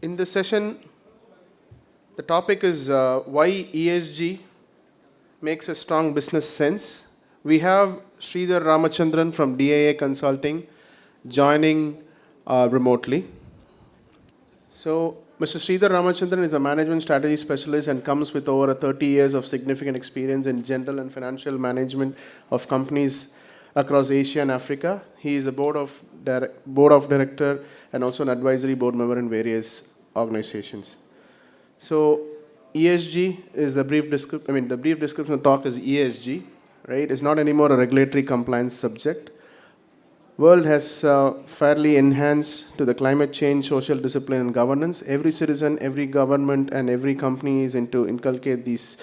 In this session, the topic is why ESG makes a strong business sense. We have Sridhar Ramachandran from DIA Consulting joining remotely. So, Mr. Sridhar Ramachandran is a management strategy specialist and comes with over 30 years of significant experience in general and financial management of companies across Asia and Africa. He is a board of director and also an advisory board member in various organizations. So ESG is the brief description. The brief description of the talk is ESG, right? It's not anymore a regulatory compliance subject. World has fairly enhanced to the climate change, social discipline, and governance. Every citizen, every government, and every company is into inculcate these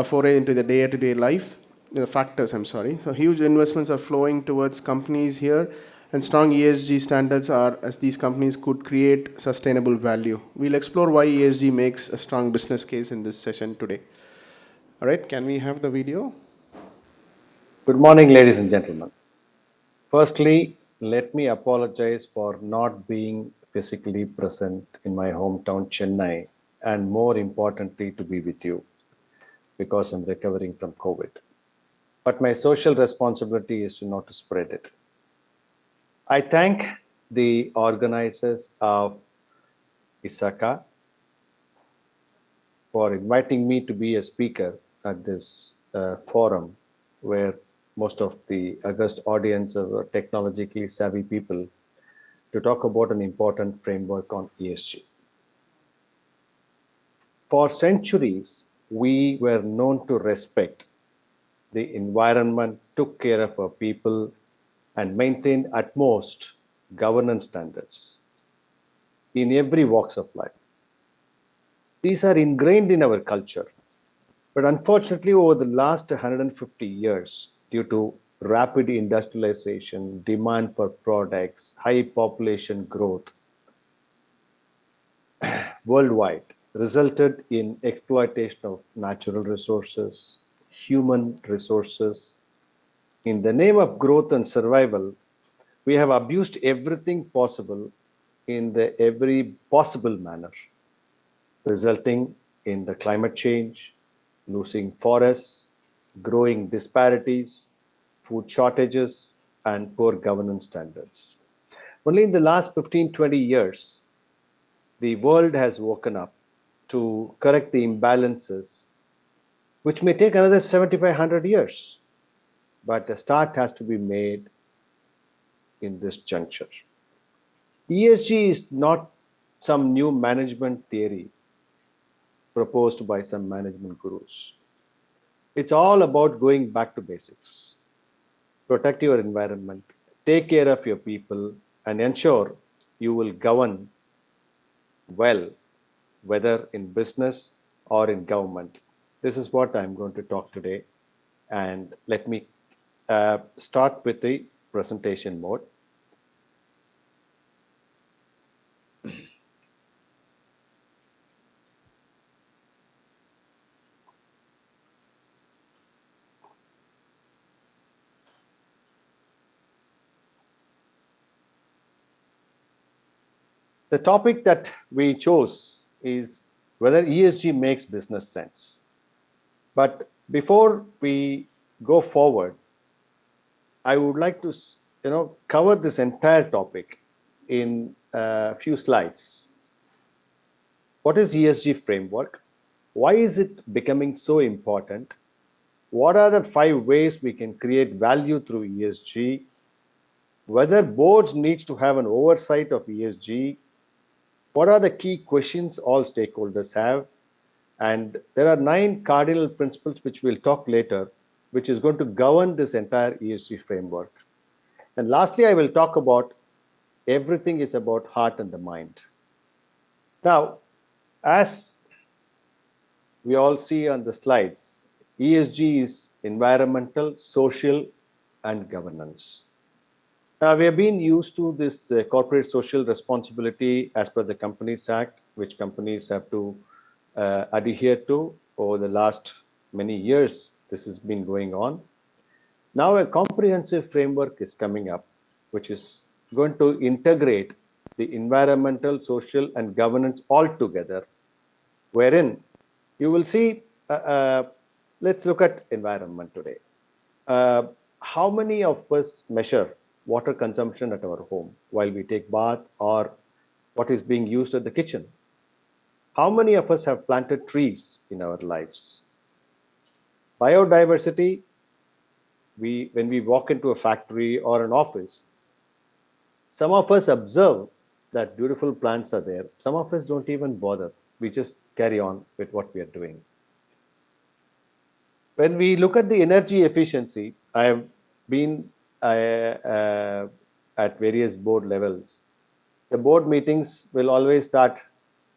foray into the day-to-day life. The factors, I'm sorry. So huge investments are flowing towards companies here, and strong ESG standards are as these companies could create sustainable value. We'll explore why ESG makes a strong business case in this session today. All right, can we have the video? Good morning, ladies and gentlemen. Firstly, let me apologize for not being physically present in my hometown, Chennai, and more importantly, to be with you because I'm recovering from COVID. But my social responsibility is to not to spread it. I thank the organizers of ISACA for inviting me to be a speaker at this forum where most of the august audience are technologically savvy people to talk about an important framework on ESG. For centuries, we were known to respect the environment, took care of our people, and maintained utmost governance standards in every walks of life. These are ingrained in our culture. But unfortunately, over the last 150 years, due to rapid industrialization, demand for products, high population growth worldwide, resulted in exploitation of natural resources, human resources. In the name of growth and survival, we have abused everything possible in the every possible manner, resulting in the climate change, losing forests, growing disparities, food shortages, and poor governance standards. Only in the last 15-20 years, the world has woken up to correct the imbalances, which may take another 7,500 years. But a start has to be made in this juncture. ESG is not some new management theory proposed by some management gurus. It's all about going back to basics. Protect your environment, take care of your people, and ensure you will govern well, whether in business or in government. This is what I'm going to talk today. And let me start with the presentation mode. The topic that we chose is whether ESG makes business sense. But before we go forward, I would like to cover this entire topic in a few slides. What is ESG framework? Why is it becoming so important? What are the 5 ways we can create value through ESG? Whether boards needs to have an oversight of ESG? What are the key questions all stakeholders have? And there are 9 cardinal principles which we'll talk later, which is going to govern this entire ESG framework. And lastly, I will talk about everything is about heart and the mind. Now, as we all see on the slides, ESG is environmental, social, and governance. Now, we have been used to this corporate social responsibility as per the Companies Act, which companies have to adhere to over the last many years. This has been going on. Now, a comprehensive framework is coming up, which is going to integrate the environmental, social, and governance all together, wherein you will see, let's look at environment today. How many of us measure water consumption at our home while we take bath, or what is being used at the kitchen? How many of us have planted trees in our lives? Biodiversity, when we walk into a factory or an office, some of us observe that beautiful plants are there. Some of us don't even bother. We just carry on with what we are doing. When we look at the energy efficiency, I have been at various board levels. The board meetings will always start,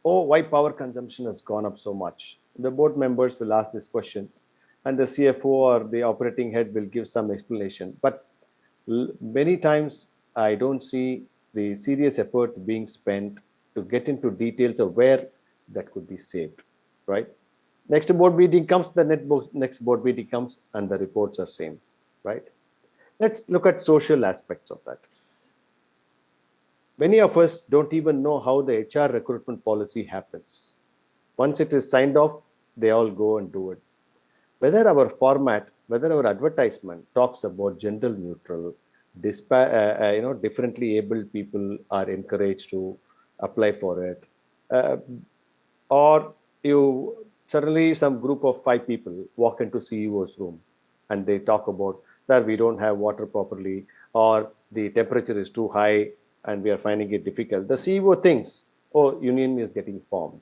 oh, why power consumption has gone up so much? The board members will ask this question, and the CFO or the operating head will give some explanation. But many times I don't see the serious effort being spent to get into details of where that could be saved, right? Next board meeting comes, next board meeting comes, and the reports are same, right? Let's look at social aspects of that. Many of us don't even know how the HR recruitment policy happens. Once it is signed off, they all go and do it. Whether our format, whether our advertisement talks about gender neutral, differently abled people are encouraged to apply for it, or you suddenly some group of 5 people walk into CEO's room and they talk about, sir, we don't have water properly, or the temperature is too high and we are finding it difficult. The CEO thinks, oh, union is getting formed.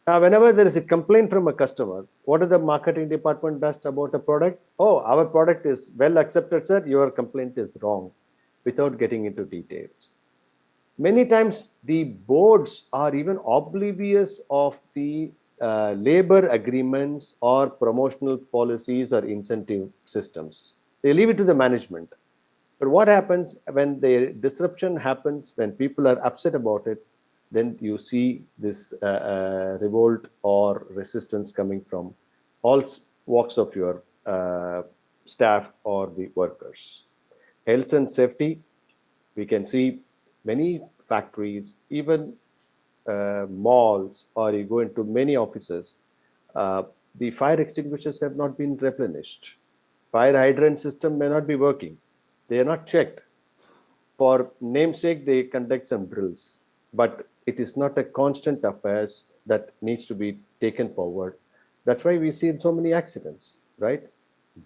Now, whenever there is a complaint from a customer, what does the marketing department does about a product? Oh, our product is well accepted, sir. Your complaint is wrong, without getting into details. Many times, the boards are even oblivious of the labor agreements or promotional policies or incentive systems. They leave it to the management. But what happens when the disruption happens, when people are upset about it, then you see this revolt or resistance coming from all walks of your staff or the workers. Health and safety, we can see many factories, even malls, or you go into many offices, the fire extinguishers have not been replenished. Fire hydrant system may not be working. They are not checked. For namesake, they conduct some drills, but it is not a constant affair that needs to be taken forward. That's why we see so many accidents, right?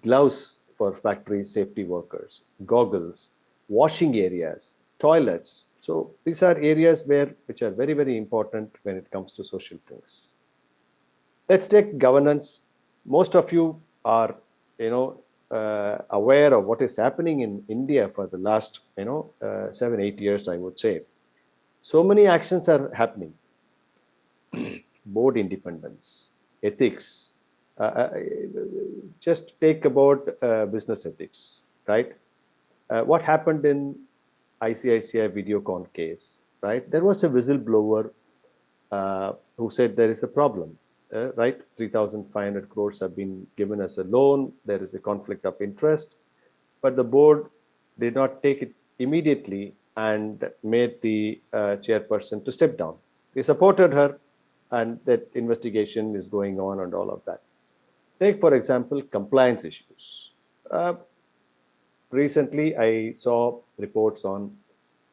Gloves for factory safety workers, goggles, washing areas, toilets. So these are areas which are very, very important when it comes to social things. Let's take governance. Most of you are, aware of what is happening in India for the last, 7-8 years, I would say. So many actions are happening. Board independence, ethics. Just take about business ethics, right? What happened in ICICI Videocon case, right? There was a whistleblower who said there is a problem, right? 3,500 crores have been given as a loan. There is a conflict of interest, but the board did not take it immediately and made the chairperson to step down. They supported her, and that investigation is going on and all of that. Take, for example, compliance issues. Recently, I saw reports on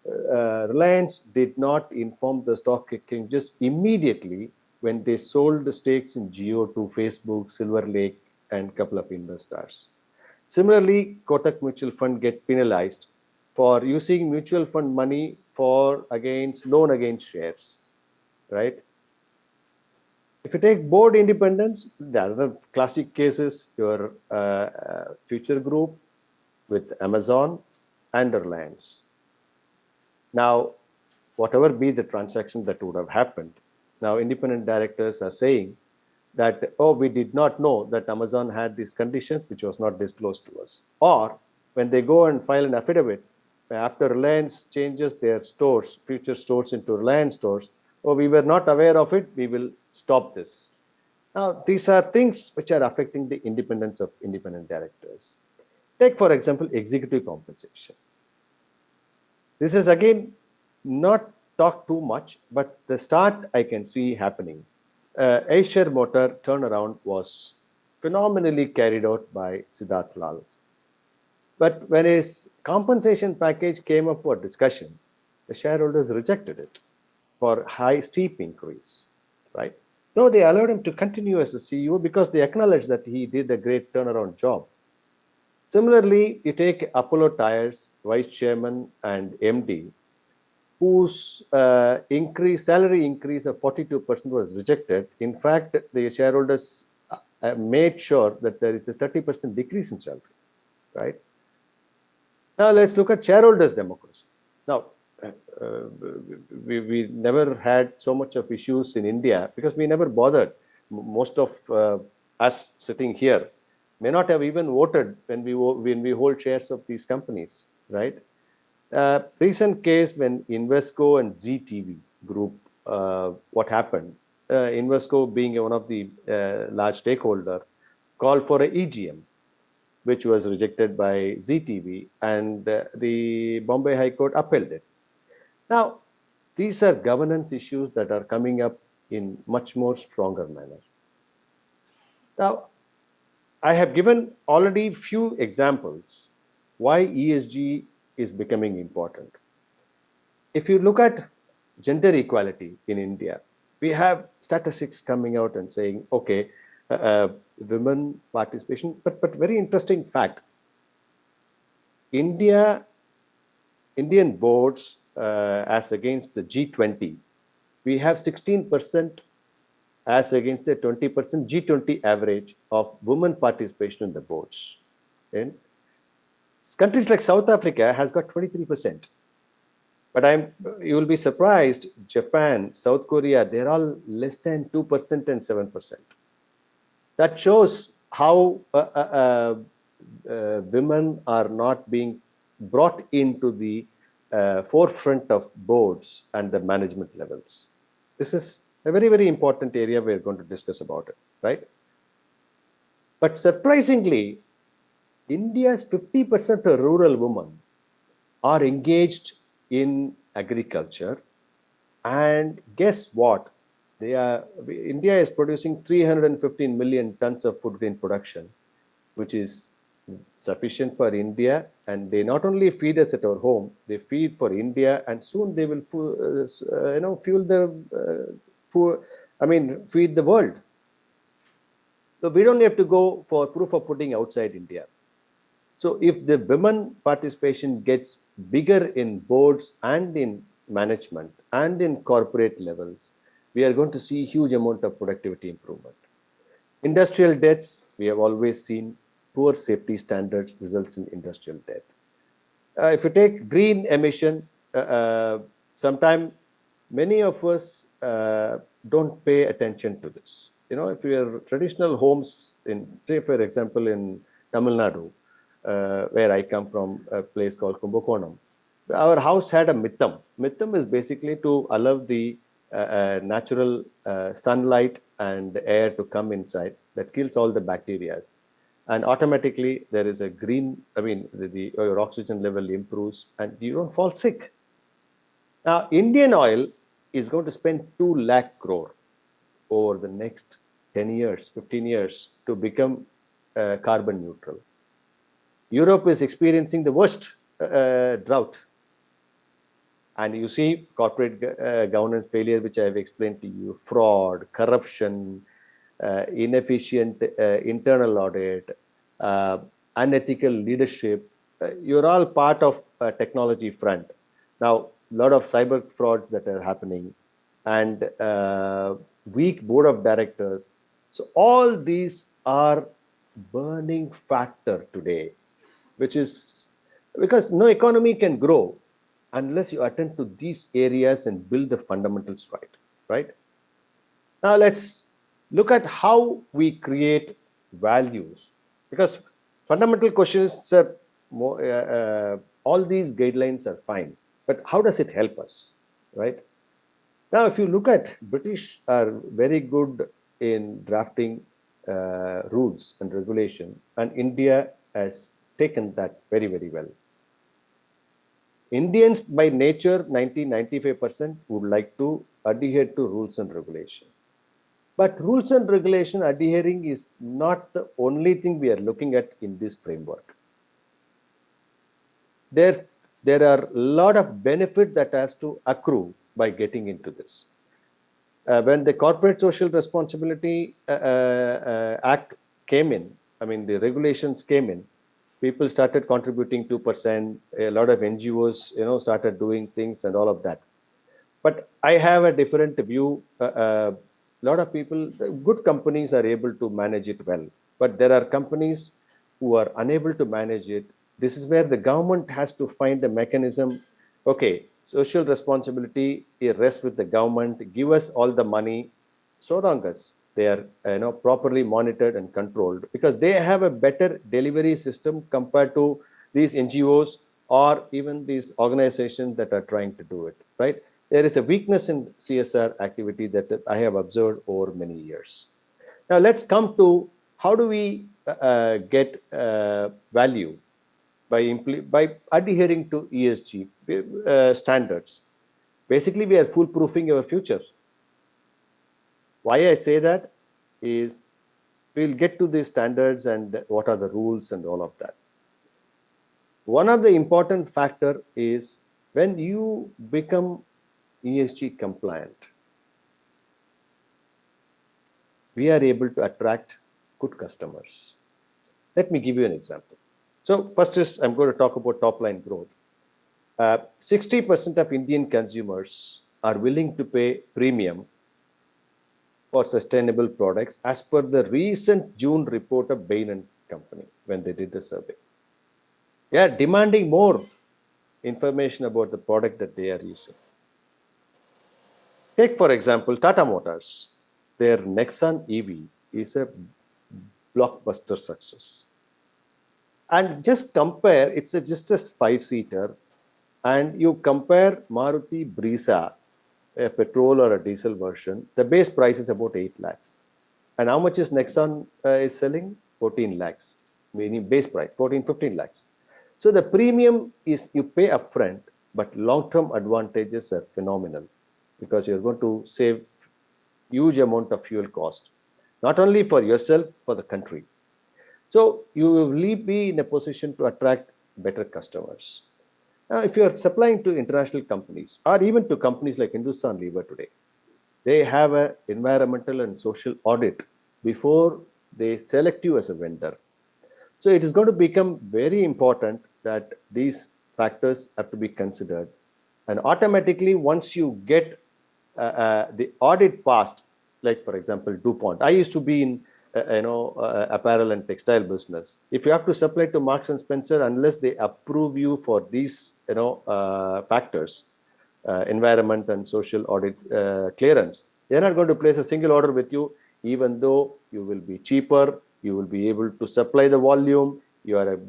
Reliance did not inform the stock exchanges immediately when they sold the stakes in Geo to Facebook, Silver Lake, and a couple of investors. Similarly, Kotak Mutual Fund get penalized for using mutual fund money for loan against shares, right? If you take board independence, the other classic cases, your Future Group with Amazon and Reliance. Now, whatever be the transaction that would have happened, now independent directors are saying that, oh, we did not know that Amazon had these conditions, which was not disclosed to us. Or when they go and file an affidavit, after Reliance changes their stores, future stores into Reliance stores, oh, we were not aware of it, we will stop this. Now, these are things which are affecting the independence of independent directors. Take, for example, executive compensation. This is again not talk too much, but the start I can see happening. Acer Motor turnaround was phenomenally carried out by Siddharth Lal. But when his compensation package came up for discussion, the shareholders rejected it for high steep increase, right? No, they allowed him to continue as a CEO because they acknowledged that he did a great turnaround job. Similarly, you take Apollo Tires vice chairman and MD, whose salary increase of 42% was rejected. In fact, the shareholders made sure that there is a 30% decrease in salary, right? Now let's look at shareholders' democracy. Now, uh, we never had so much of issues in India because we never bothered. Most of us sitting here may not have even voted when we hold shares of these companies, right? Recent case when Invesco and ZTV group, what happened? Invesco, being one of the large stakeholder, called for a EGM, which was rejected by ZTV, and the Bombay High Court upheld it. Now, these are governance issues that are coming up in much more stronger manner. Now, I have given already few examples why ESG is becoming important. If you look at gender equality in India, we have statistics coming out and saying, okay, women participation, but very interesting fact. Indian boards, as against the G20, we have 16% as against the 20% G20 average of women participation in the boards. In countries like South Africa has got 23%. But you will be surprised, Japan, South Korea, they're all less than 2% and 7%. That shows how women are not being brought into the forefront of boards and the management levels. This is a very, very important area we're going to discuss about it, right? But surprisingly, India's 50% of rural women are engaged in agriculture, and guess what? India is producing 315 million tons of food grain production, which is sufficient for India, and they not only feed us at our home, they feed for India, and soon they will fuel the feed the world. So we don't have to go for proof of putting outside India. So if the women participation gets bigger in boards and in management and in corporate levels, we are going to see huge amount of productivity improvement. Industrial deaths, we have always seen poor safety standards results in industrial death. If you take green emission, sometimes many of us don't pay attention to this. If your traditional homes say for example, in Tamil Nadu, where I come from, a place called Kumbakonam, our house had a mittam. Mittam is basically to allow the natural sunlight and air to come inside. That kills all the bacteria. And automatically there is a green, your oxygen level improves and you don't fall sick. Now, Indian Oil is going to spend 2 lakh crore over the next 10 years, 15 years to become carbon neutral. Europe is experiencing the worst drought. And you see corporate governance failure, which I have explained to you, fraud, corruption, inefficient internal audit, unethical leadership. You're all part of a technology front. Now, a lot of cyber frauds that are happening and weak board of directors. So all these are burning factor today, which is because no economy can grow unless you attend to these areas and build the fundamentals right? Now let's look at how we create values, because fundamental questions are all these guidelines are fine, but how does it help us, right? Now, if you look at British are very good in drafting rules and regulation, and India has taken that very, very well. Indians by nature, 95% would like to adhere to rules and regulation. But rules and regulation adhering is not the only thing we are looking at in this framework. There are a lot of benefit that has to accrue by getting into this. When the Corporate Social Responsibility Act came in, I mean, the regulations came in, people started contributing 2%, a lot of NGOs, started doing things and all of that. But I have a different view. A lot of people, good companies are able to manage it well, but there are companies who are unable to manage it. This is where the government has to find a mechanism. Okay, social responsibility rests with the government. Give us all the money, so long as they are properly monitored and controlled, because they have a better delivery system compared to these NGOs or even these organizations that are trying to do it, right? There is a weakness in CSR activity that I have observed over many years. Now let's come to how do we get value by adhering to ESG standards. Basically, we are foolproofing our future. Why I say that is we'll get to these standards and what are the rules and all of that. One of the important factor is when you become ESG compliant, we are able to attract good customers. Let me give you an example. So first is I'm going to talk about top line growth. 60% of Indian consumers are willing to pay premium for sustainable products as per the recent June report of Bain & Company when they did the survey. They are demanding more information about the product that they are using. Take, for example, Tata Motors. Their Nexon EV is a blockbuster success. And just compare, it's just a 5-seater, and you compare Maruti Brisa, a petrol or a diesel version, the base price is about 8 lakhs. And how much is Nexon is selling? 14 lakhs, meaning base price, 14, 15 lakhs. So the premium is you pay upfront, but long-term advantages are phenomenal because you're going to save huge amount of fuel cost, not only for yourself, for the country. So you will be in a position to attract better customers. Now, if you are supplying to international companies or even to companies like Hindustan Lever today, they have an environmental and social audit before they select you as a vendor. So it is going to become very important that these factors have to be considered. And automatically, once you get the audit passed, like for example, DuPont. I used to be in apparel and textile business. If you have to supply to Marks and Spencer, unless they approve you for these factors, environment and social audit clearance, they're not going to place a single order with you, even though you will be cheaper, you will be able to supply the volume, you are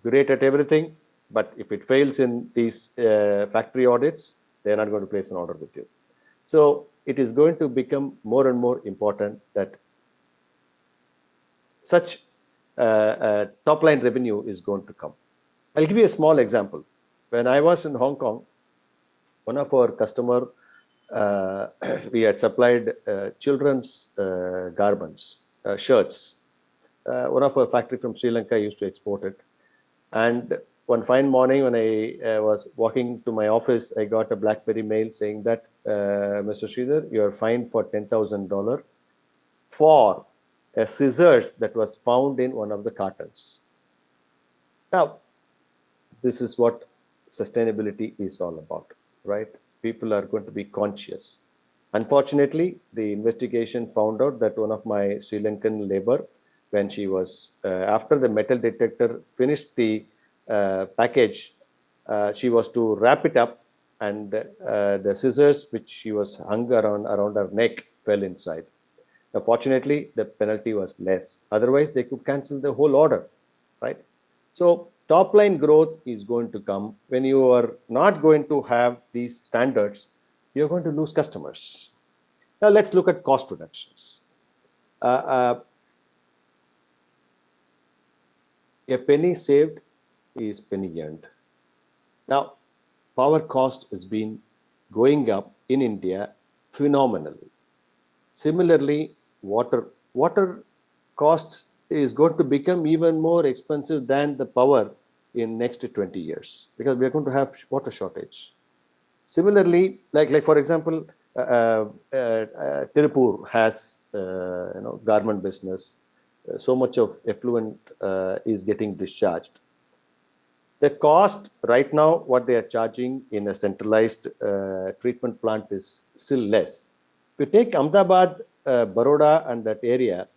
great at everything. But if it fails in these factory audits, they're not going to place an order with you. So it is going to become more and more important that such top line revenue is going to come. I'll give you a small example. When I was in Hong Kong, one of our customer, we had supplied children's garments, shirts. One of our factory from Sri Lanka used to export it. And one fine morning when I was walking to my office, I got a BlackBerry mail saying that, Mr. Sridhar, you are fined for $10,000 for a scissors that was found in one of the cartons. Now, this is what sustainability is all about, right? People are going to be conscious. Unfortunately, the investigation found out that one of my Sri Lankan labor, when she was, after the metal detector finished the package, she was to wrap it up, and the scissors which she was hung around her neck fell inside. Now, fortunately, the penalty was less. Otherwise, they could cancel the whole order, right? So top line growth is going to come when you are not going to have these standards. You're going to lose customers. Now let's look at cost reductions. A penny saved is penny earned. Now, power cost has been going up in India phenomenally. Similarly, water costs is going to become even more expensive than the power in next 20 years because we are going to have water shortage. Similarly, like for example, Tirupur has garment business. So much of effluent is getting discharged. The cost right now, what they are charging in a centralized treatment plant is still less. If you take Ahmedabad, Baroda, and that area,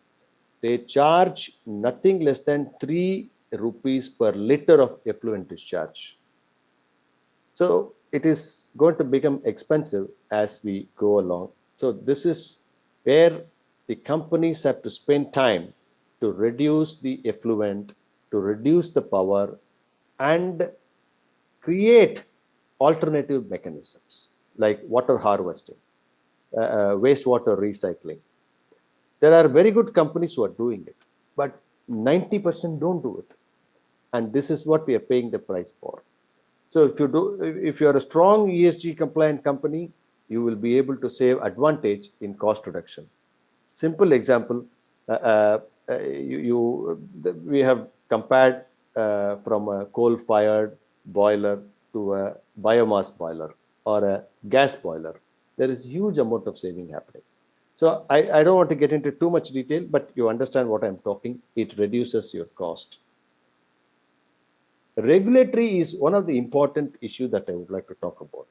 they charge nothing less than 3 rupees per liter of effluent discharge. So it is going to become expensive as we go along. So this is where the companies have to spend time to reduce the effluent, to reduce the power, and create alternative mechanisms like water harvesting, wastewater recycling. There are very good companies who are doing it, but 90% don't do it. And this is what we are paying the price for. So if you are a strong ESG compliant company, you will be able to save advantage in cost reduction. Simple example, we have compared from a coal-fired boiler to a biomass boiler or a gas boiler. There is huge amount of saving happening. So I don't want to get into too much detail, but you understand what I'm talking. It reduces your cost. Regulatory is one of the important issues that I would like to talk about.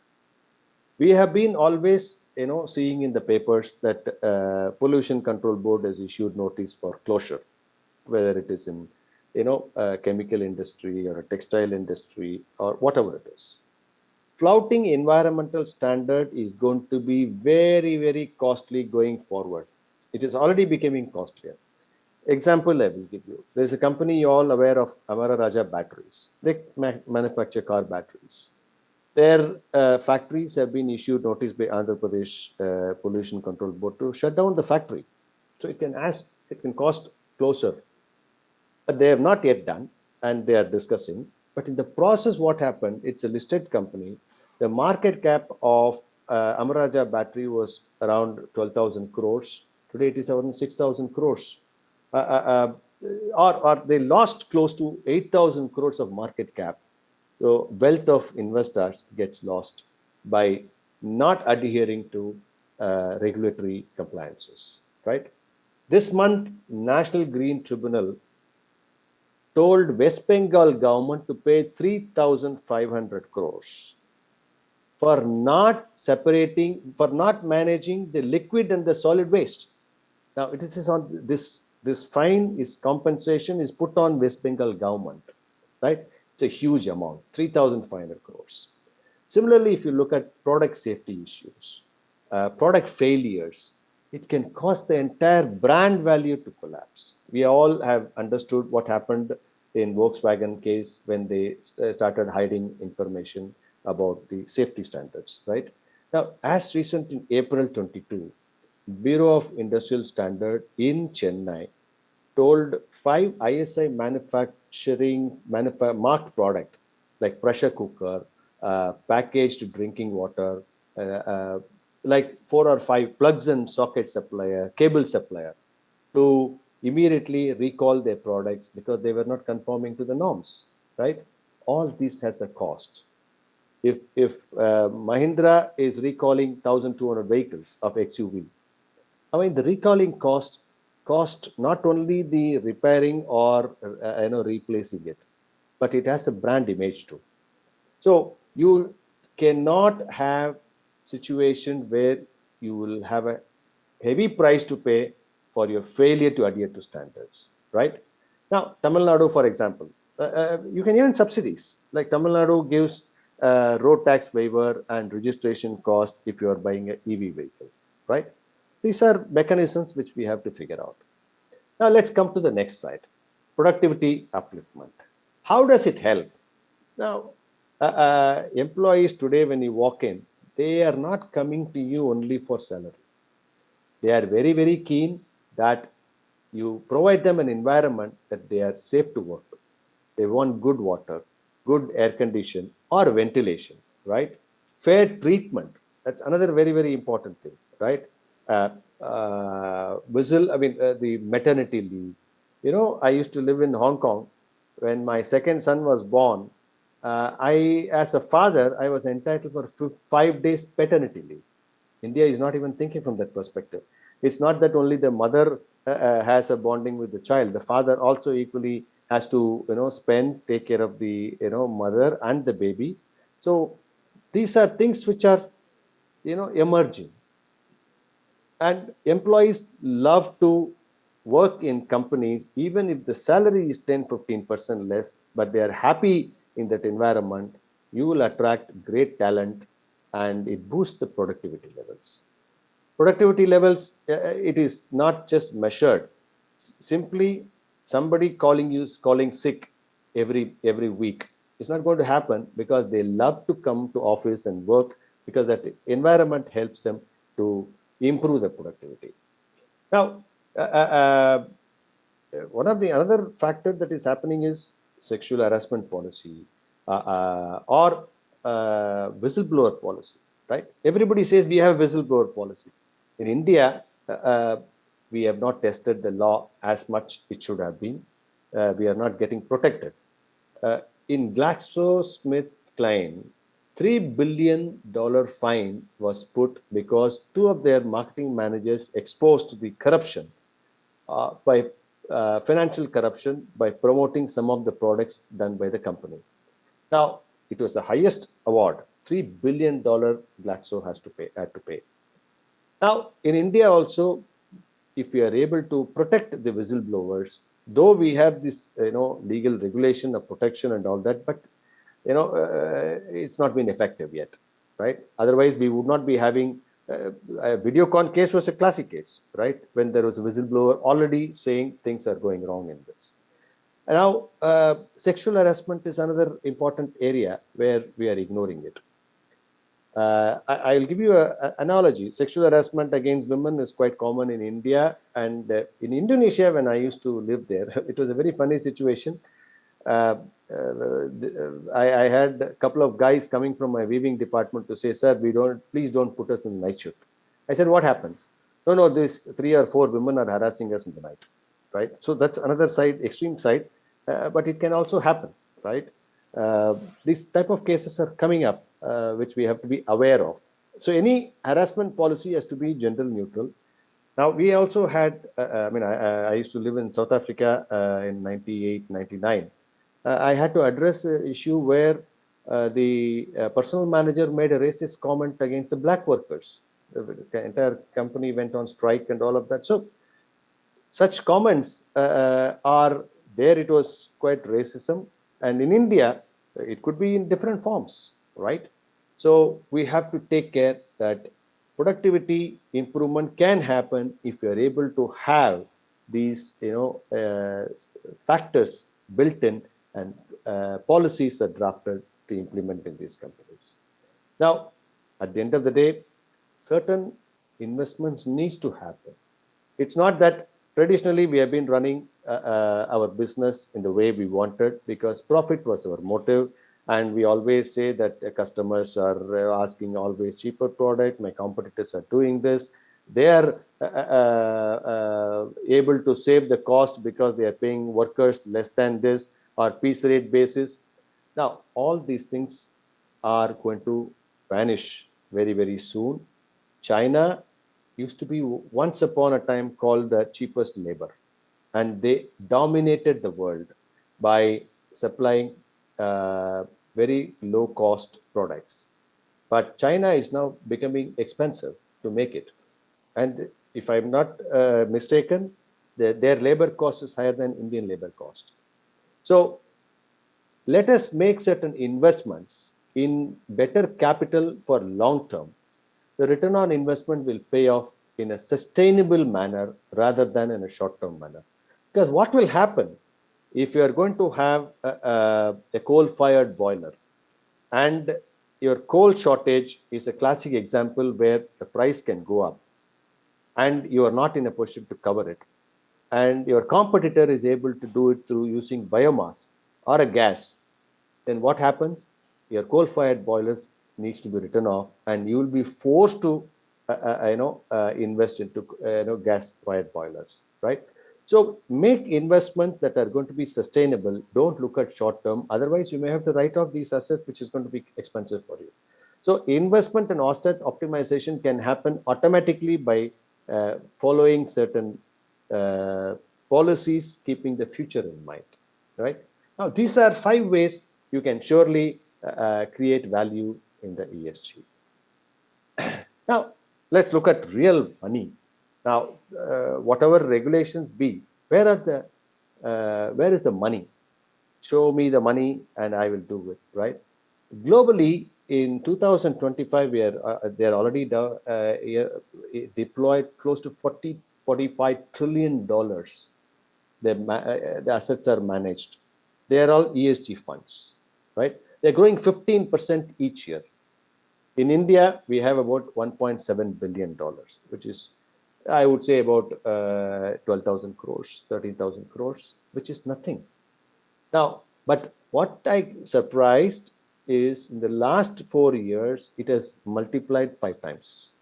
We have been always, seeing in the papers that Pollution Control Board has issued notice for closure, whether it is in, chemical industry or a textile industry or whatever it is. Flouting environmental standard is going to be very, very costly going forward. It is already becoming costlier. Example I will give you. There's a company you're all aware of, Amara Raja Batteries. They manufacture car batteries. Their factories have been issued notice by Andhra Pradesh Pollution Control Board to shut down the factory. So it can cost closer. But they have not yet done, and they are discussing. But in the process, what happened? It's a listed company. The market cap of Amara Raja Battery was around 12,000 crores. Today it is around 6,000 crores. Or they lost close to 8,000 crores of market cap. So wealth of investors gets lost by not adhering to regulatory compliances, right? This month, National Green Tribunal told West Bengal government to pay 3,500 crores for not managing the liquid and the solid waste. Now, it is on this fine is compensation is put on West Bengal government, right? It's a huge amount, 3,500 crores. Similarly, if you look at product safety issues, product failures, it can cause the entire brand value to collapse. We all have understood what happened in Volkswagen case when they started hiding information about the safety standards, right? Now, as recent in April 22, Bureau of Industrial Standard in Chennai told 5 ISI marked product like pressure cooker, packaged drinking water, like 4 or 5 plugs and socket supplier, cable supplier, to immediately recall their products because they were not conforming to the norms, right? All this has a cost. If Mahindra is recalling 1,200 vehicles of XUV, I mean, the recalling cost not only the repairing or replacing it, but it has a brand image too. So you cannot have situation where you will have a heavy price to pay for your failure to adhere to standards, right? Now, Tamil Nadu, for example, you can earn subsidies. Like Tamil Nadu gives road tax waiver and registration cost if you are buying an EV vehicle, right? These are mechanisms which we have to figure out. Now let's come to the next slide. Productivity upliftment. How does it help? Now, employees today, when you walk in, they are not coming to you only for salary. They are very, very keen that you provide them an environment that they are safe to work with. They want good water, good air condition or ventilation. right? Fair treatment. That's another very, very important thing, right? The maternity leave. I used to live in Hong Kong. When my second son was born, as a father, I was entitled for 5 days paternity leave. India is not even thinking from that perspective. It's not that only the mother has a bonding with the child. The father also equally has to, take care of the, mother and the baby. So these are things which are, emerging. And employees love to work in companies, even if the salary is 10-15% less, but they are happy in that environment. You will attract great talent and it boosts the productivity levels. Productivity levels, it is not just measured. Simply somebody calling sick every week. It's not going to happen because they love to come to office and work because that environment helps them to improve the productivity. Now, one of the another factor that is happening is sexual harassment policy or whistleblower policy, right? Everybody says we have whistleblower policy. In India, we have not tested the law as much it should have been. We are not getting protected. In GlaxoSmithKline, $3 billion fine was put because two of their marketing managers exposed the corruption by financial corruption by promoting some of the products done by the company. Now, it was the highest award, $3 billion Glaxo had to pay. Now, in India also, if we are able to protect the whistleblowers, though we have this, legal regulation of protection and all that, but it's not been effective yet, right? Otherwise, we would not be having a Videocon case was a classic case, right? When there was a whistleblower already saying things are going wrong in this. And now, sexual harassment is another important area where we are ignoring it. I'll give you an analogy. Sexual harassment against women is quite common in India. And in Indonesia, when I used to live there, it was a very funny situation. I had a couple of guys coming from my weaving department to say, sir, please don't put us in night shift. I said, what happens? No, these 3 or 4 women are harassing us in the night, right? So that's another side, extreme side, but it can also happen, right? These type of cases are coming up, which we have to be aware of. So any harassment policy has to be gender neutral. Now, we also had, I used to live in South Africa in 98, 99. I had to address an issue where the personal manager made a racist comment against the black workers. The entire company went on strike and all of that. So such comments are there. It was quite racism. And in India, it could be in different forms, right? So we have to take care that productivity improvement can happen if you are able to have these, factors built in and policies are drafted to implement in these companies. Now, at the end of the day, certain investments needs to happen. It's not that traditionally we have been running our business in the way we wanted because profit was our motive. And we always say that customers are asking always cheaper product. My competitors are doing this. They are able to save the cost because they are paying workers less than this or piece rate basis. Now, all these things are going to vanish very, very soon. China used to be once upon a time called the cheapest labor, and they dominated the world by supplying very low cost products. But China is now becoming expensive to make it. And if I'm not mistaken, their labor cost is higher than Indian labor cost. So let us make certain investments in better capital for long term. The return on investment will pay off in a sustainable manner rather than in a short term manner. Because what will happen if you are going to have a coal fired boiler and your coal shortage is a classic example where the price can go up and you are not in a position to cover it, and your competitor is able to do it through using biomass or a gas, then what happens? Your coal fired boilers needs to be written off, and you will be forced to invest into gas fired boilers, right? So make investments that are going to be sustainable. Don't look at short term, otherwise you may have to write off these assets, which is going to be expensive for you. So investment and asset optimization can happen automatically by following certain policies, keeping the future in mind, right? Now, these are 5 ways you can surely create value in the ESG. Now, let's look at real money. Now, whatever regulations be, where is the money? Show me the money and I will do it, right? Globally, in 2025, they are already deployed close to $45 trillion. The assets are managed. They are all ESG funds, right? They're growing 15% each year. In India, we have about $1.7 billion, which is, I would say, about 12,000 crores, 13,000 crores, which is nothing. Now, but what I surprised is in the last 4 years, it has multiplied 5 times.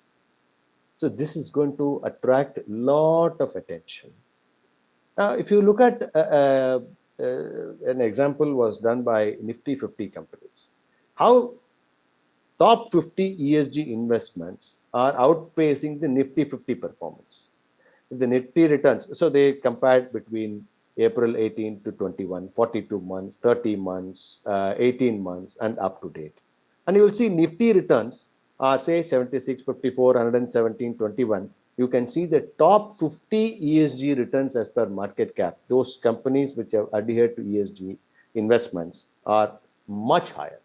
So this is going to attract a lot of attention. Now, if you look at an example was done by Nifty 50 companies, how top 50 ESG investments are outpacing the Nifty 50 performance. If the Nifty returns, so they compared between April 18 to 21, 42 months, 30 months, 18 months, and up to date. And you will see Nifty returns are, say, 76, 54, 117, 21. You can see the top 50 ESG returns as per market cap. Those companies which have adhered to ESG investments are much higher.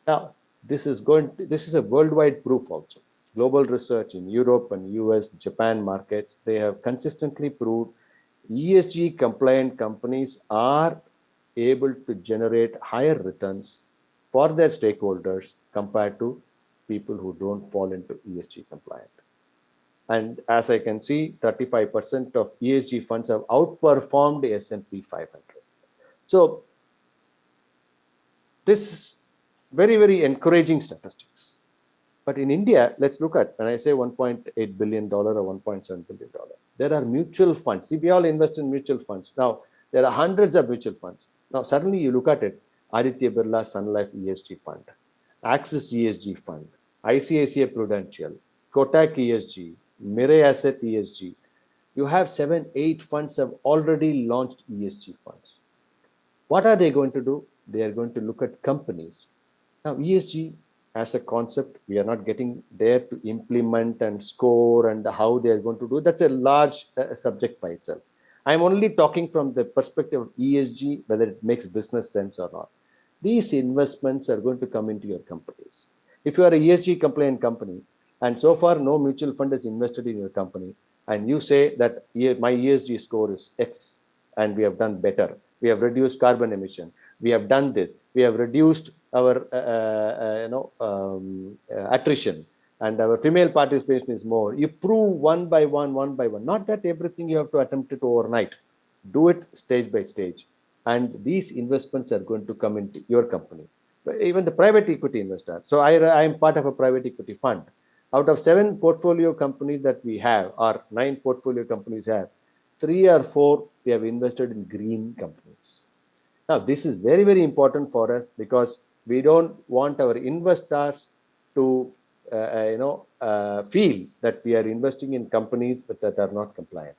Now, this is a worldwide proof also. Global research in Europe and US, Japan markets, they have consistently proved ESG compliant companies are able to generate higher returns for their stakeholders compared to people who don't fall into ESG compliant. And as I can see, 35% of ESG funds have outperformed the S&P 500. So this is very, very encouraging statistics. But in India, let's look at, when I say $1.8 billion or $1.7 billion, there are mutual funds. See, we all invest in mutual funds. Now, there are hundreds of mutual funds. Now, suddenly you look at it, Aditya Birla Sun Life ESG Fund, Axis ESG Fund, ICICI Prudential, Kotak ESG, Mirae Asset ESG. You have 7, 8 funds have already launched ESG funds. What are they going to do? They are going to look at companies. Now, ESG as a concept, we are not getting there to implement and score and how they are going to do. That's a large subject by itself. I'm only talking from the perspective of ESG, whether it makes business sense or not. These investments are going to come into your companies. If you are a ESG compliant company, and so far no mutual fund has invested in your company, and you say that my ESG score is X, and we have done better, we have reduced carbon emission, we have done this, we have reduced our attrition, and our female participation is more. You prove one by one. Not that everything you have to attempt it overnight. Do it stage by stage. And these investments are going to come into your company. Even the private equity investor. So I am part of a private equity fund. Out of 7 portfolio companies that we have, or 9 portfolio companies have, 3 or 4 we have invested in green companies. Now, this is very, very important for us because we don't want our investors to feel that we are investing in companies that are not compliant.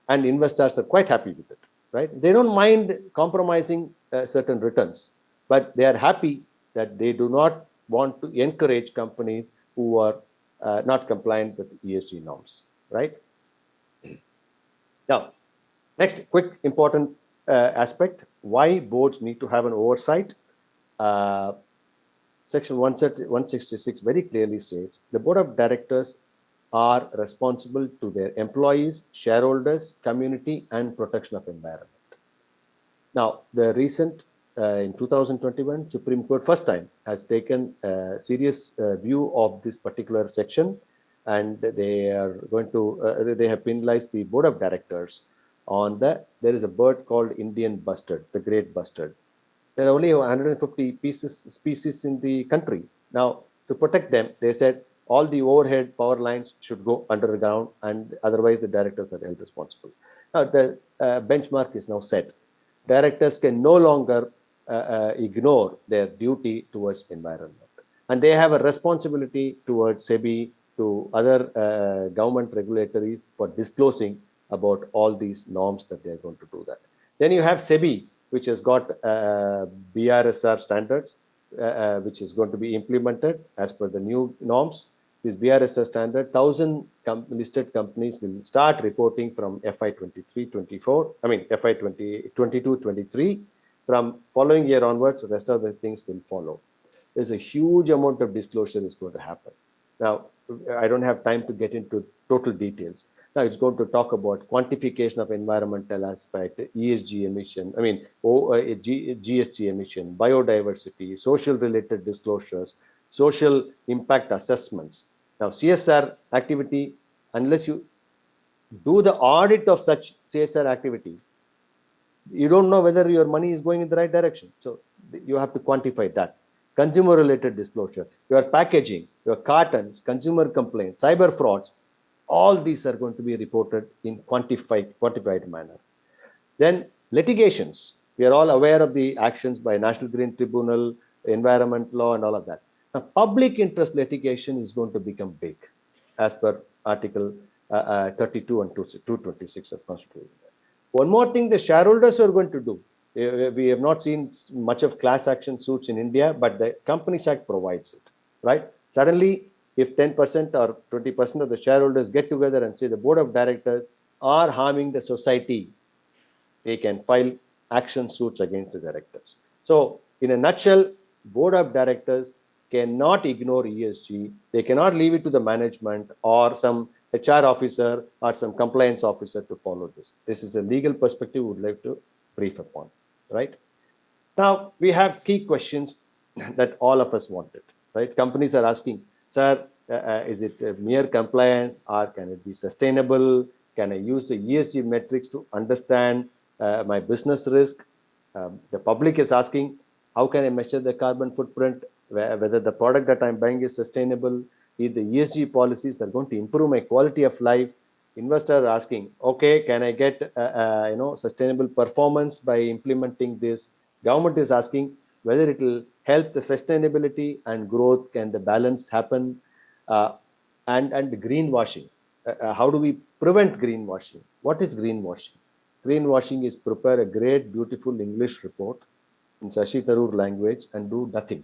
And investors are quite happy with it, right? They don't mind compromising certain returns, but they are happy that they do not want to encourage companies who are not compliant with ESG norms, right? Now, next quick important aspect, why boards need to have an oversight. Section 166 very clearly says the board of directors are responsible to their employees, shareholders, community, and protection of environment. Now, the recent, in 2021, Supreme Court first time has taken a serious view of this particular section, and they are going to, they have penalized the board of directors on there is a bird called Indian bustard, the great bustard. There are only 150 species in the country. Now, to protect them, they said all the overhead power lines should go underground, and otherwise the directors are held responsible. Now, the benchmark is now set. Directors can no longer ignore their duty towards environment. And they have a responsibility towards SEBI, to other government regulatories for disclosing about all these norms that they are going to do that. Then you have SEBI, which has got BRSR standards, which is going to be implemented as per the new norms. This BRSR standard, 1,000 listed companies will start reporting from FY 23-24. I mean FY 22-23. From following year onwards, the rest of the things will follow. There's a huge amount of disclosure is going to happen. Now, I don't have time to get into total details. Now, it's going to talk about quantification of environmental aspect, ESG emission, GST emission, biodiversity, social related disclosures, social impact assessments. Now, CSR activity, unless you do the audit of such CSR activity, you don't know whether your money is going in the right direction. So you have to quantify that. Consumer related disclosure, your packaging, your cartons, consumer complaints, cyber frauds, all these are going to be reported in quantified manner. Then litigations, we are all aware of the actions by National Green Tribunal, environment law, and all of that. Now, public interest litigation is going to become big as per Article 32 and 226 of Constitution. One more thing the shareholders are going to do. We have not seen much of class action suits in India, but the Companies Act provides it, right? Suddenly, if 10% or 20% of the shareholders get together and say the board of directors are harming the society, they can file action suits against the directors. So, in a nutshell, board of directors cannot ignore ESG. They cannot leave it to the management or some HR officer or some compliance officer to follow this. This is a legal perspective we would like to brief upon, right? Now, we have key questions that all of us wanted, right? Companies are asking, sir, is it mere compliance, or can it be sustainable? Can I use the ESG metrics to understand my business risk? The public is asking, how can I measure the carbon footprint, whether the product that I'm buying is sustainable? If the ESG policies are going to improve my quality of life. Investors are asking, okay, can I get sustainable performance by implementing this? Government is asking whether it will help the sustainability and growth. Can the balance happen? And greenwashing. How do we prevent greenwashing? What is greenwashing? Greenwashing is prepare a great, beautiful English report in Shashi Tharoor language and do nothing.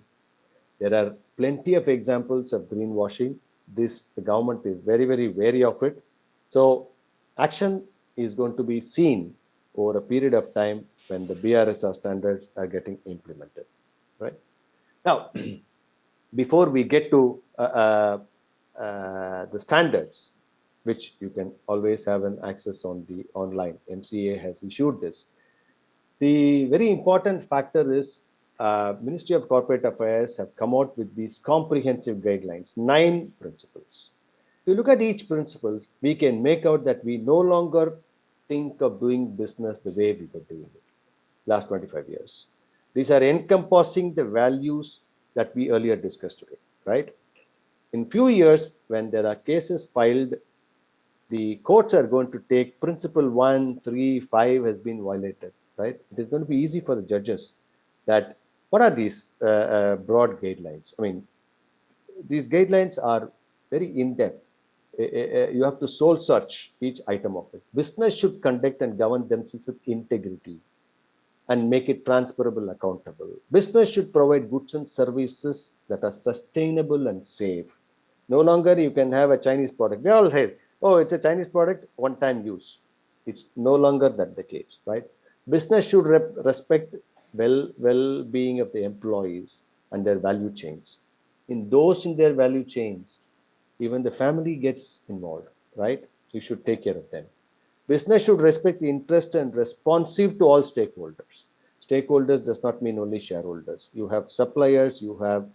There are plenty of examples of greenwashing. The government is very, very wary of it. So action is going to be seen over a period of time when the BRSR standards are getting implemented, right? Now, before we get to the standards, which you can always have an access on the online, MCA has issued this. The very important factor is Ministry of Corporate Affairs have come out with these comprehensive guidelines, 9 principles. If you look at each principle, we can make out that we no longer think of doing business the way we were doing it last 25 years. These are encompassing the values that we earlier discussed today, right? In few years, when there are cases filed, the courts are going to take principle 1, 3, 5 has been violated, right? It is going to be easy for the judges that what are these broad guidelines? I mean, these guidelines are very in-depth. You have to soul search each item of it. Business should conduct and govern themselves with integrity and make it transferable, accountable. Business should provide goods and services that are sustainable and safe. No longer you can have a Chinese product. They all say, oh, it's a Chinese product, one-time use. It's no longer that the case, right? Business should respect well-being of the employees and their value chains. In their value chains, even the family gets involved, right? You should take care of them. Business should respect the interest and responsive to all stakeholders. Stakeholders does not mean only shareholders. You have suppliers, you have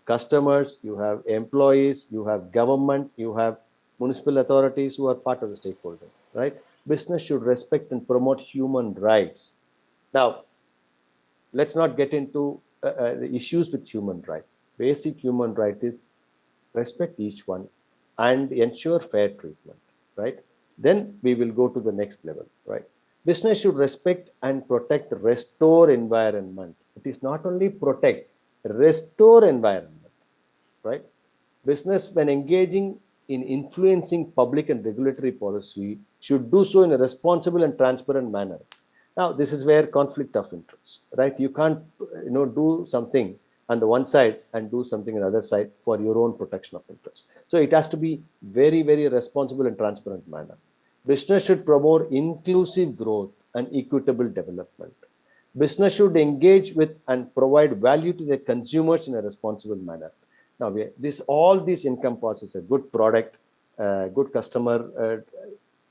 customers, you have employees, you have government, you have municipal authorities who are part of the stakeholder, right? Business should respect and promote human rights. Now, let's not get into the issues with human rights. Basic human right is respect each one and ensure fair treatment, right? Then we will go to the next level, right? Business should respect and protect, restore environment. It is not only protect, restore environment, right? Business, when engaging in influencing public and regulatory policy, should do so in a responsible and transparent manner. Now, this is where conflict of interest, right? You can't, do something on the one side and do something on the other side for your own protection of interest. So it has to be very, very responsible and transparent manner. Business should promote inclusive growth and equitable development. Business should engage with and provide value to their consumers in a responsible manner. Now, all this encompasses a good product, good customer,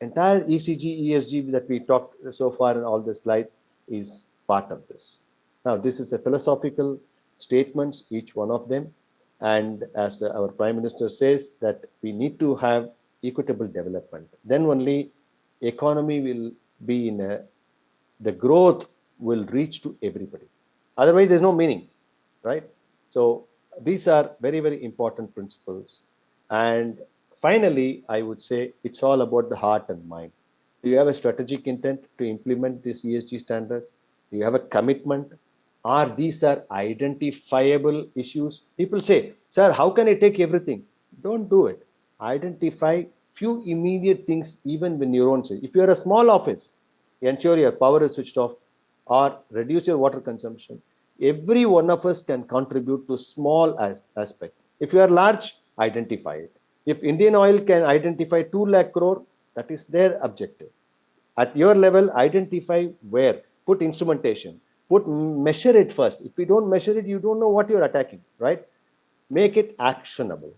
entire ECG, ESG that we talked so far in all the slides is part of this. Now, this is a philosophical statements, each one of them. And as our Prime Minister says, that we need to have equitable development. Then only economy will be the growth will reach to everybody. Otherwise, there's no meaning, right? So these are very, very important principles. And finally, I would say it's all about the heart and mind. Do you have a strategic intent to implement these ESG standards? Do you have a commitment? These are identifiable issues? People say, sir, how can I take everything? Don't do it. Identify few immediate things even when you don't say. If you're a small office, ensure your power is switched off or reduce your water consumption. Every one of us can contribute to small aspect. If you are large, identify it. If Indian Oil can identify 2 lakh crore, that is their objective. At your level, identify where, put instrumentation, measure it first. If you don't measure it, you don't know what you're attacking, right? Make it actionable.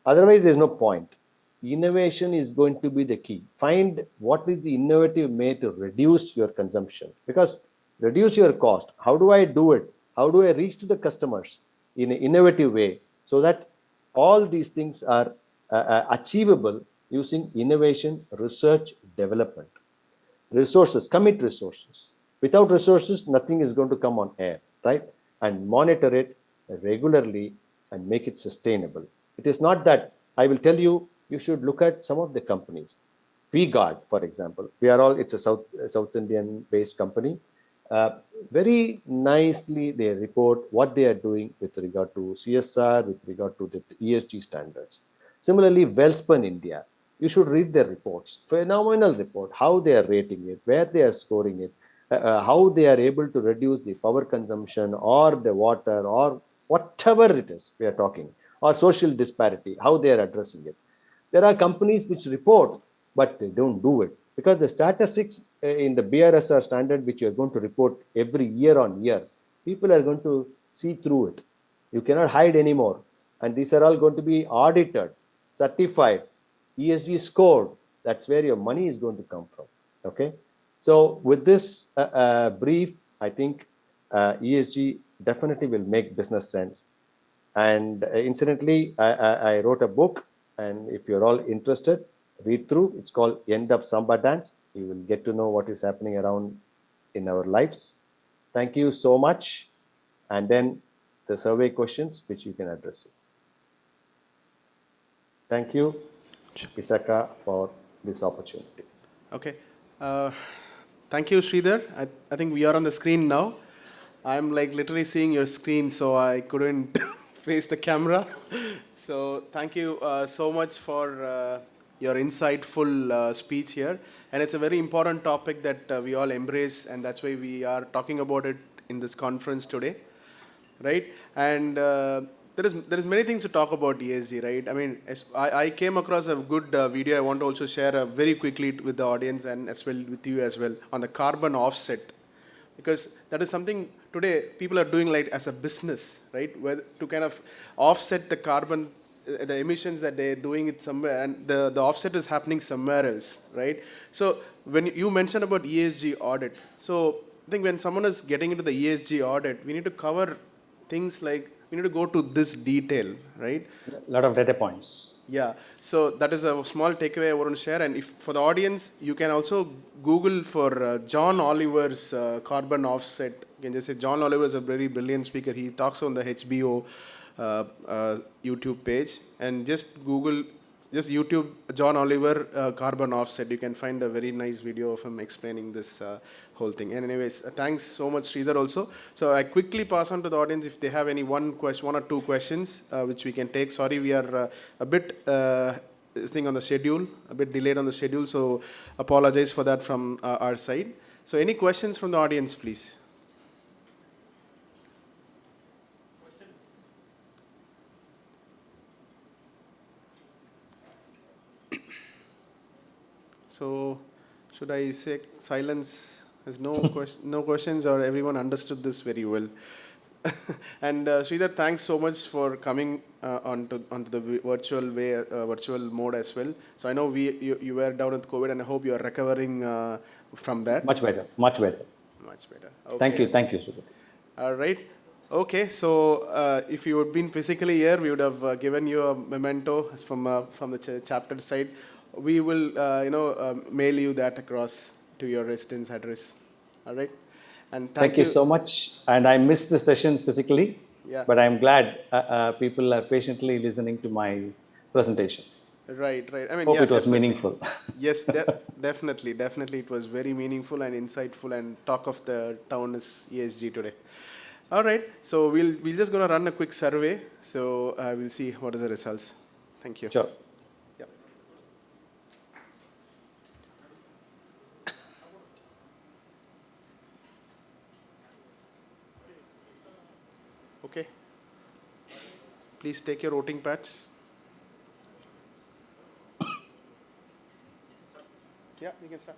Otherwise, there's no point. Innovation is going to be the key. Find what is the innovative way to reduce your consumption, because reduce your cost. How do I do it? How do I reach to the customers in an innovative way so that all these things are achievable using innovation, research, development. Resources, commit resources. Without resources, nothing is going to come on air, right? And monitor it regularly and make it sustainable. It is not that I will tell you, you should look at some of the companies. VGuard, for example, it's a South Indian based company. Very nicely, they report what they are doing with regard to CSR, with regard to the ESG standards. Similarly, Wellspun India, you should read their reports. Phenomenal report, how they are rating it, where they are scoring it, how they are able to reduce the power consumption or the water or whatever it is we are talking, or social disparity, how they are addressing it. There are companies which report, but they don't do it, because the statistics in the BRSR standard, which you are going to report every year on year, people are going to see through it. You cannot hide anymore. And these are all going to be audited, certified, ESG scored. That's where your money is going to come from. Okay. So with this brief, I think ESG definitely will make business sense. And incidentally, I wrote a book, and if you're all interested, read through. It's called End of Samba Dance. You will get to know what is happening around in our lives. Thank you so much. And then the survey questions, which you can address it. Thank you, Isaka, for this opportunity. Okay. Thank you, Sridhar. I think we are on the screen now. I'm like literally seeing your screen, so I couldn't face the camera. So thank you so much for your insightful speech here. And it's a very important topic that we all embrace, and that's why we are talking about it in this conference today, right? And there is many things to talk about ESG, right? I mean, I came across a good video. I want to also share very quickly with the audience and as well with you as well on the carbon offset, because that is something today people are doing like as a business, right? Where to kind of offset the carbon, the emissions that they're doing it somewhere, and the offset is happening somewhere else, right? So when you mentioned about ESG audit, so I think when someone is getting into the ESG audit, we need to cover things like, we need to go to this detail, right? A lot of data points. Yeah, so that is a small takeaway I want to share. And if for the audience, you can also Google for John Oliver's carbon offset. You can just say John Oliver is a very brilliant speaker. He talks on the HBO YouTube page, and just Google, just YouTube John Oliver carbon offset. You can find a very nice video of him explaining this whole thing. And anyways, thanks so much, Sridhar, also. So I quickly pass on to the audience if they have any one or two questions which we can take. Sorry, we are a bit thing on the schedule, a bit delayed on the schedule, so apologize for that from our side. So any questions from the audience, please? So should I say silence? There's no no questions, or everyone understood this very well? And Sridhar, thanks so much for coming onto the virtual way, virtual mode as well. So I know you were down with COVID, and I hope you are recovering from that. Much better, much better. Much better. Okay. Thank you, Sridhar. All right. Okay. So if you had been physically here, we would have given you a memento from the chapter side. We will, mail you that across to your residence address. All right. And Thank you so much. And I missed the session physically, Yeah. but I'm glad people are patiently listening to my presentation. Right. I mean, Hope yeah, it was definitely. meaningful. Yes, definitely. It was very meaningful and insightful, and talk of the town is ESG today. All right. So we're just gonna run a quick survey. So we'll see what are the results. Thank you. Sure. Yep. Okay. Please take your voting pads. Yeah, you can start.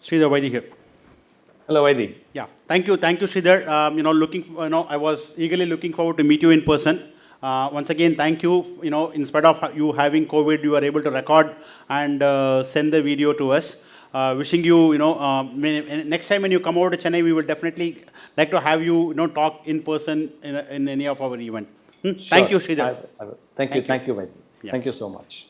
Sridhar Vaidhi here. Hello, Vaidhi. Yeah, thank you, Sridhar. I was eagerly looking forward to meet you in person. Once again, thank you. In spite of you having COVID, you were able to record and send the video to us. Wishing you, next time when you come over to Chennai, we will definitely like to have you, talk in person in any of our event. Sure. Thank you, Sridhar. I will. Thank you, Vaidhi. Yeah. Thank you so much.